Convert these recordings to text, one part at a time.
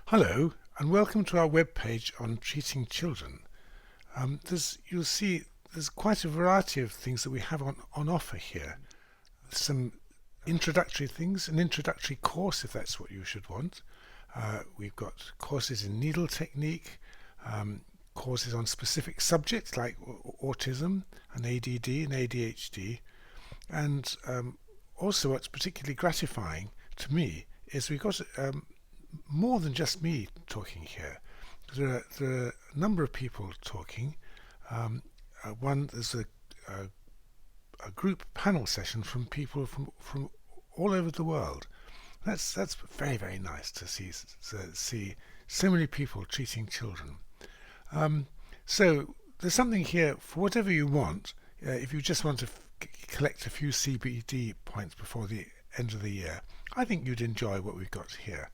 Hello, and welcome to our webpage on treating children. You'll see there's quite a variety of things that we have on offer here. Some introductory things, an introductory course if that's what you should want. We've got courses in needle technique, courses on specific subjects like autism and ADD and ADHD, and also what's particularly gratifying to me is we've got more than just me talking here. There are a number of people talking. There's a group panel session from people from all over the world. That's very, very nice to see so many people treating children. So there's something here for whatever you want. If you just want to collect a few CBD points before the end of the year, I think you'd enjoy what we've got here.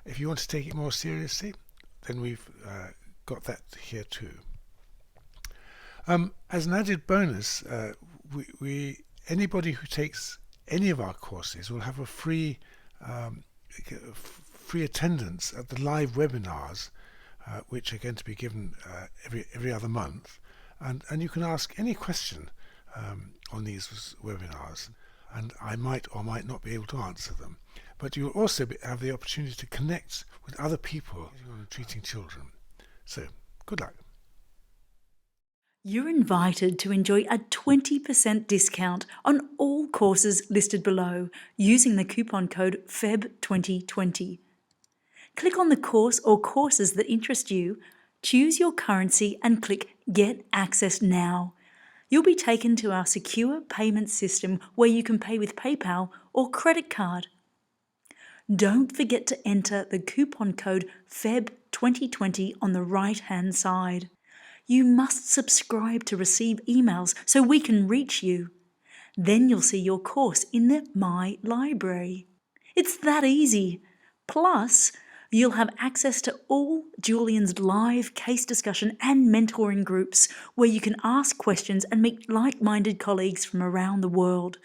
If you want to take it more seriously, then we've got that here too. As an added bonus, anybody who takes any of our courses will have a free attendance at the live webinars, which are going to be given every other month, and you can ask any question on these webinars, and I might or might not be able to answer them. But you'll also have the opportunity to connect with other people treating children. So, good luck. You're invited to enjoy a 20% discount on all courses listed below using the coupon code FEB2020. Click on the course or courses that interest you, choose your currency and click Get Access Now. You'll be taken to our secure payment system where you can pay with PayPal or credit card. Don't forget to enter the coupon code FEB2020 on the right-hand side. You must subscribe to receive emails so we can reach you. Then you'll see your course in the My Library. It's that easy. Plus, you'll have access to all Julian's live case discussion and mentoring groups where you can ask questions and meet like-minded colleagues from around the world.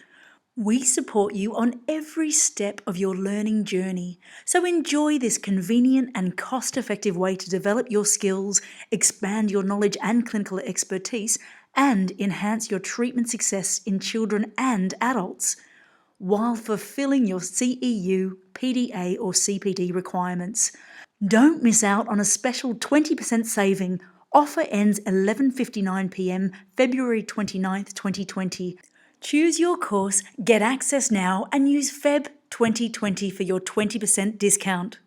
We support you on every step of your learning journey, so enjoy this convenient and cost-effective way to develop your skills, expand your knowledge and clinical expertise, and enhance your treatment success in children and adults, while fulfilling your CEU, PDA or CPD requirements. Don't miss out on a special 20% saving. Offer ends 11:59 p.m. February 29th, 2020. Choose your course, get access now, and use FEB2020 for your 20% discount.